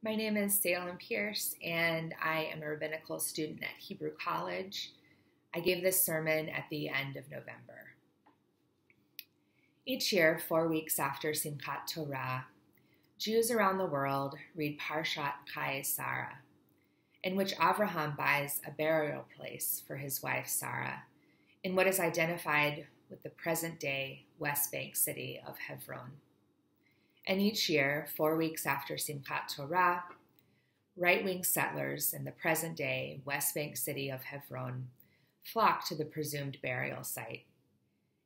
My name is Salem Pearce, and I am a rabbinical student at Hebrew College. I gave this sermon at the end of November. Each year, 4 weeks after Simchat Torah, Jews around the world read Parshat Chayei Sarah, in which Avraham buys a burial place for his wife Sarah in what is identified with the present-day West Bank city of Hebron. And each year, 4 weeks after Simchat Torah, right-wing settlers in the present-day West Bank city of Hebron flock to the presumed burial site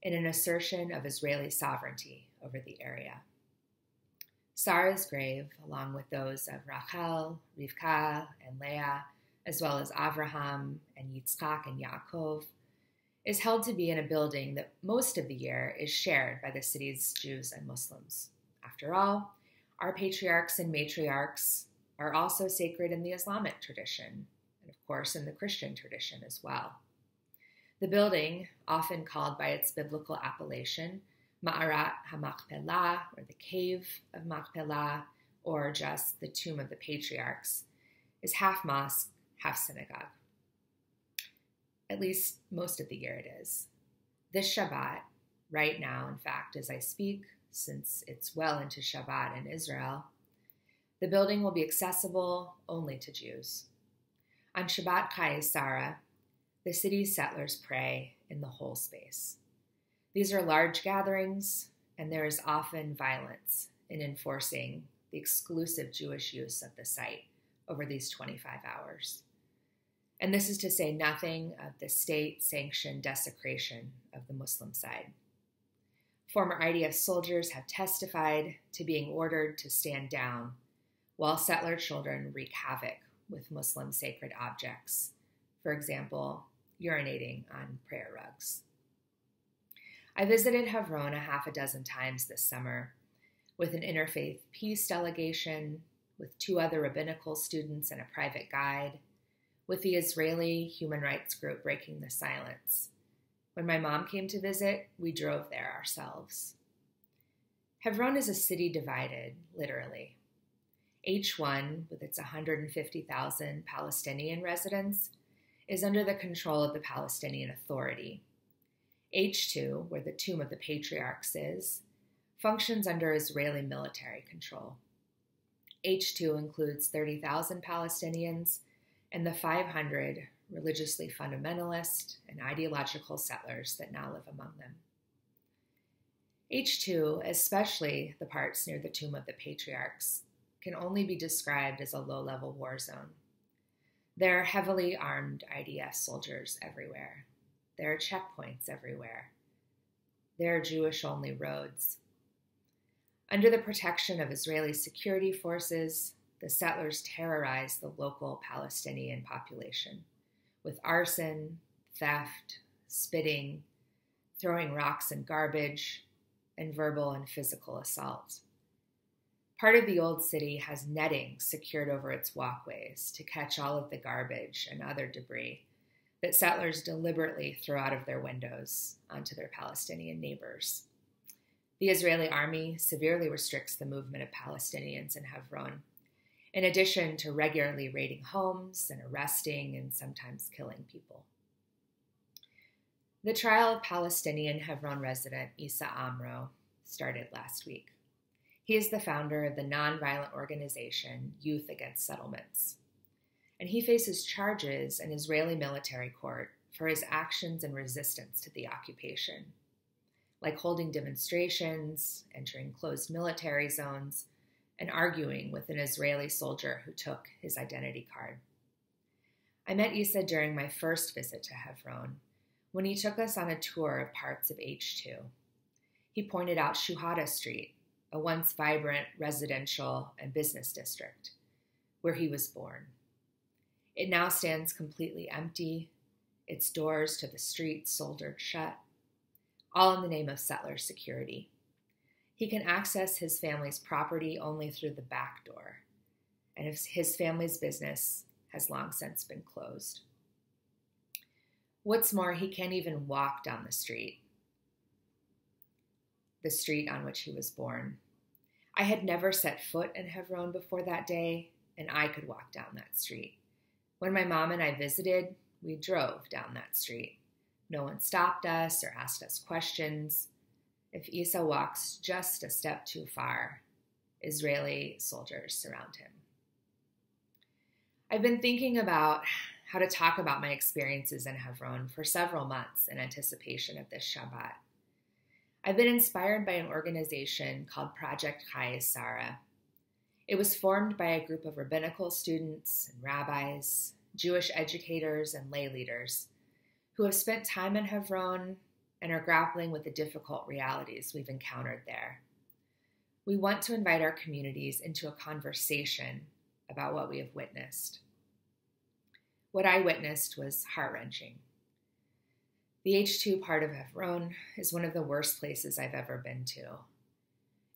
in an assertion of Israeli sovereignty over the area. Sarah's grave, along with those of Rachel, Rivka, and Leah, as well as Avraham and Yitzchak and Yaakov, is held to be in a building that most of the year is shared by the city's Jews and Muslims. After all, our patriarchs and matriarchs are also sacred in the Islamic tradition, and of course in the Christian tradition as well. The building, often called by its biblical appellation, Ma'arat HaMachpelah, or the Cave of Machpelah, or just the Tomb of the Patriarchs, is half mosque, half synagogue. At least most of the year it is. This Shabbat, right now, in fact, as I speak, since it's well into Shabbat in Israel, the building will be accessible only to Jews. On Shabbat Chayei Sarah, the city's settlers pray in the whole space. These are large gatherings, and there is often violence in enforcing the exclusive Jewish use of the site over these 25 hours. And this is to say nothing of the state-sanctioned desecration of the Muslim side. Former IDF soldiers have testified to being ordered to stand down while settler children wreak havoc with Muslim sacred objects, for example, urinating on prayer rugs. I visited Hebron a half a dozen times this summer with an interfaith peace delegation, with 2 other rabbinical students and a private guide, with the Israeli human rights group Breaking the Silence. When my mom came to visit, we drove there ourselves. Hebron is a city divided, literally. H1, with its 150,000 Palestinian residents, is under the control of the Palestinian Authority. H2, where the Tomb of the Patriarchs is, functions under Israeli military control. H2 includes 30,000 Palestinians and the 500 religiously fundamentalist and ideological settlers that now live among them. H2, especially the parts near the Tomb of the Patriarchs, can only be described as a low-level war zone. There are heavily armed IDF soldiers everywhere. There are checkpoints everywhere. There are Jewish-only roads. Under the protection of Israeli security forces, the settlers terrorize the local Palestinian population with arson, theft, spitting, throwing rocks and garbage, and verbal and physical assault. Part of the old city has netting secured over its walkways to catch all of the garbage and other debris that settlers deliberately throw out of their windows onto their Palestinian neighbors. The Israeli army severely restricts the movement of Palestinians in Hebron, in addition to regularly raiding homes and arresting and sometimes killing people. The trial of Palestinian Hebron resident Issa Amro started last week. He is the founder of the nonviolent organization Youth Against Settlements, and he faces charges in Israeli military court for his actions in resistance to the occupation, like holding demonstrations, entering closed military zones, and arguing with an Israeli soldier who took his identity card. I met Issa during my first visit to Hebron, when he took us on a tour of parts of H2. He pointed out Shuhada Street, a once vibrant residential and business district, where he was born. It now stands completely empty, its doors to the street soldered shut, all in the name of settler security. He can access his family's property only through the back door, and his family's business has long since been closed. What's more, he can't even walk down the street on which he was born. I had never set foot in Hebron before that day, and I could walk down that street. When my mom and I visited, we drove down that street. No one stopped us or asked us questions. If Isa walks just a step too far, Israeli soldiers surround him. I've been thinking about how to talk about my experiences in Hebron for several months in anticipation of this Shabbat. I've been inspired by an organization called Project Chai Sarah. It was formed by a group of rabbinical students and rabbis, Jewish educators, and lay leaders who have spent time in Hebron and are grappling with the difficult realities we've encountered there. We want to invite our communities into a conversation about what we have witnessed. What I witnessed was heart-wrenching. The H2 part of Hebron is one of the worst places I've ever been to.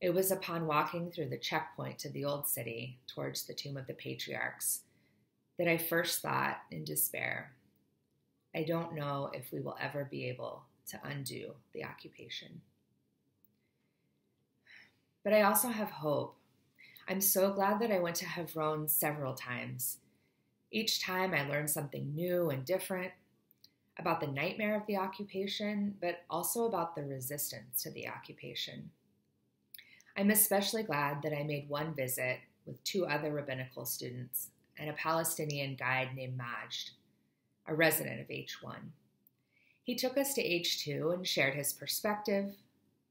It was upon walking through the checkpoint to the old city towards the Tomb of the Patriarchs that I first thought in despair, I don't know if we will ever be able to undo the occupation. But I also have hope. I'm so glad that I went to Hebron several times. Each time I learned something new and different about the nightmare of the occupation, but also about the resistance to the occupation. I'm especially glad that I made one visit with 2 other rabbinical students and a Palestinian guide named Majd, a resident of H1. He took us to H2 and shared his perspective,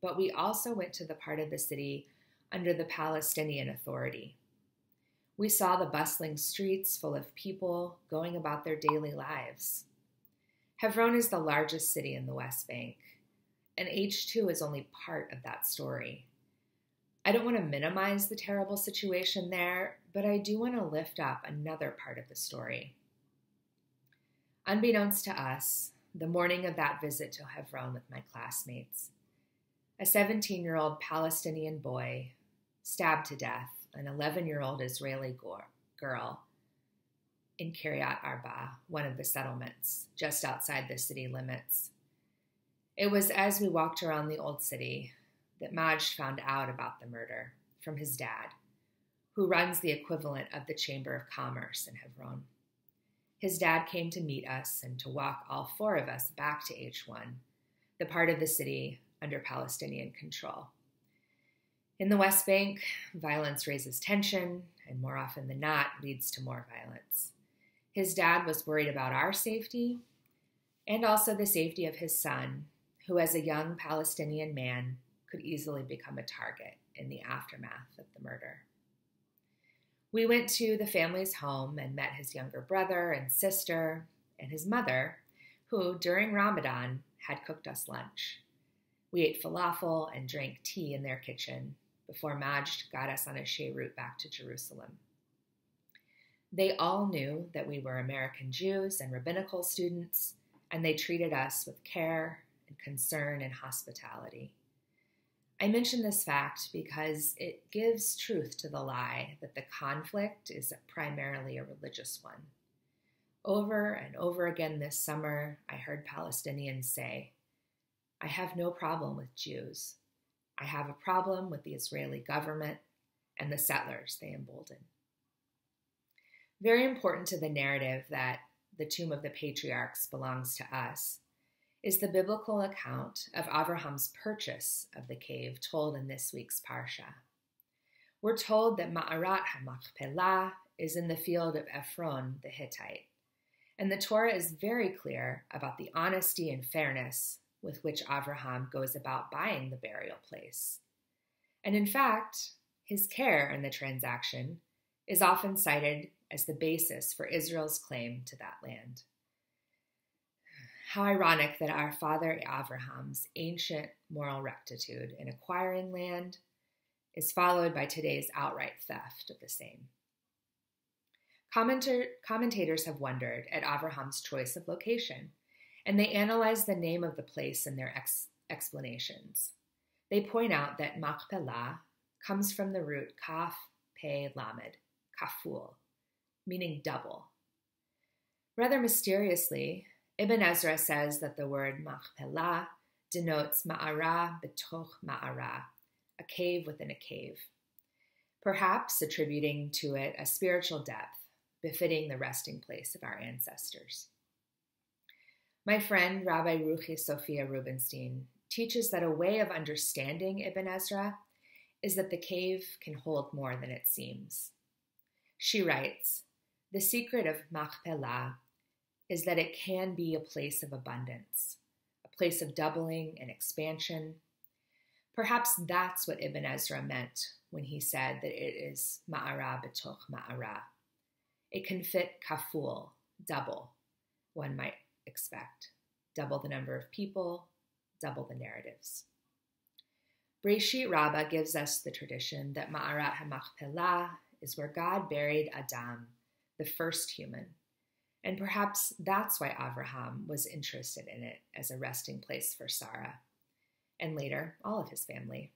but we also went to the part of the city under the Palestinian Authority. We saw the bustling streets full of people going about their daily lives. Hebron is the largest city in the West Bank, and H2 is only part of that story. I don't want to minimize the terrible situation there, but I do want to lift up another part of the story. Unbeknownst to us, the morning of that visit to Hebron with my classmates, a 17-year-old Palestinian boy stabbed to death an 11-year-old Israeli girl in Kiryat Arba, one of the settlements just outside the city limits. It was as we walked around the old city that Majd found out about the murder from his dad, who runs the equivalent of the Chamber of Commerce in Hebron. His dad came to meet us and to walk all 4 of us back to H1, the part of the city under Palestinian control. In the West Bank, violence raises tension, and more often than not, leads to more violence. His dad was worried about our safety and also the safety of his son, who as a young Palestinian man could easily become a target in the aftermath of the murder. We went to the family's home and met his younger brother and sister and his mother, who during Ramadan had cooked us lunch. We ate falafel and drank tea in their kitchen before Majd got us on a Shea route back to Jerusalem. They all knew that we were American Jews and rabbinical students, and they treated us with care and concern and hospitality. I mention this fact because it gives truth to the lie that the conflict is primarily a religious one. Over and over again this summer, I heard Palestinians say, I have no problem with Jews. I have a problem with the Israeli government and the settlers they embolden. Very important to the narrative that the Tomb of the Patriarchs belongs to us is the biblical account of Abraham's purchase of the cave told in this week's Parsha. We're told that Ma'arat HaMachpelah is in the field of Ephron the Hittite, and the Torah is very clear about the honesty and fairness with which Abraham goes about buying the burial place. And in fact, his care in the transaction is often cited as the basis for Israel's claim to that land. How ironic that our father Abraham's ancient moral rectitude in acquiring land is followed by today's outright theft of the same. Commentators have wondered at Abraham's choice of location, and they analyze the name of the place in their explanations. They point out that Machpelah comes from the root kaf, pe, lamed, kaful, meaning double. Rather mysteriously, Ibn Ezra says that the word Machpelah denotes ma'ara betoch ma'ara, a cave within a cave. perhaps attributing to it a spiritual depth befitting the resting place of our ancestors. My friend, Rabbi Ruchi Sophia Rubinstein, teaches that a way of understanding Ibn Ezra is that the cave can hold more than it seems. She writes, "The secret of Machpelah is that it can be a place of abundance, a place of doubling and expansion. Perhaps that's what Ibn Ezra meant when he said that it is ma'ara b'toch ma'ara. It can fit kaful, double, one might expect. Double the number of people, double the narratives." Breshit Rabbah gives us the tradition that Ma'arat HaMachpelah is where God buried Adam, the first human, and perhaps that's why Avraham was interested in it as a resting place for Sarah, and later, all of his family.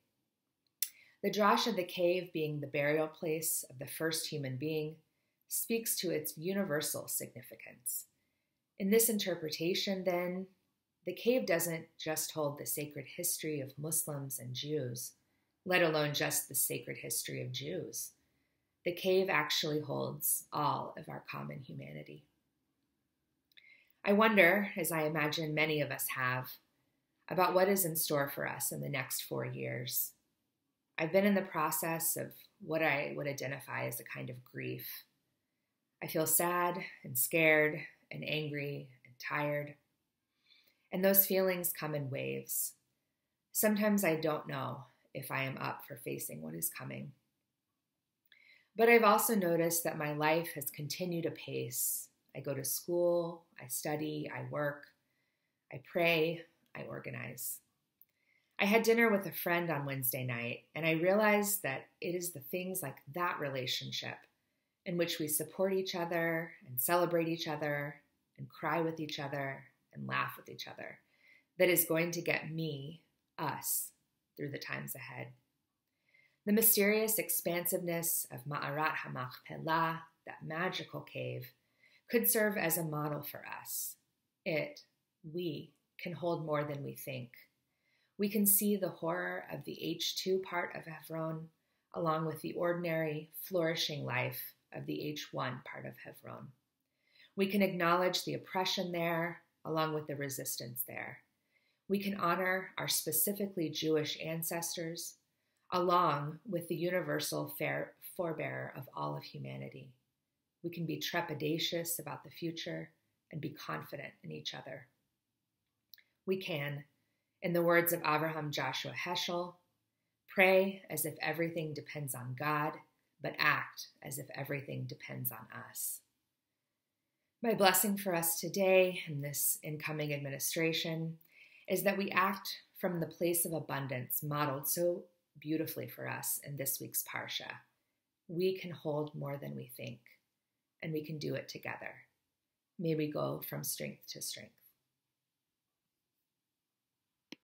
The drash of the cave being the burial place of the first human being speaks to its universal significance. In this interpretation, then, the cave doesn't just hold the sacred history of Muslims and Jews, let alone just the sacred history of Jews. The cave actually holds all of our common humanity. I wonder, as I imagine many of us have, about what is in store for us in the next 4 years. I've been in the process of what I would identify as a kind of grief. I feel sad and scared and angry and tired. And those feelings come in waves. Sometimes I don't know if I am up for facing what is coming. But I've also noticed that my life has continued apace. I go to school, I study, I work, I pray, I organize. I had dinner with a friend on Wednesday night, and I realized that it is the things like that relationship in which we support each other and celebrate each other and cry with each other and laugh with each other that is going to get me, us, through the times ahead. The mysterious expansiveness of Ma'arat HaMachpelah, that magical cave, could serve as a model for us. We can hold more than we think. We can see the horror of the H2 part of Hebron, along with the ordinary, flourishing life of the H1 part of Hebron. We can acknowledge the oppression there, along with the resistance there. We can honor our specifically Jewish ancestors, along with the universal forebearer of all of humanity. We can be trepidatious about the future and be confident in each other. We can, in the words of Avraham Joshua Heschel, pray as if everything depends on God, but act as if everything depends on us. My blessing for us today in this incoming administration is that we act from the place of abundance modeled so beautifully for us in this week's Parsha. We can hold more than we think, and we can do it together. May we go from strength to strength.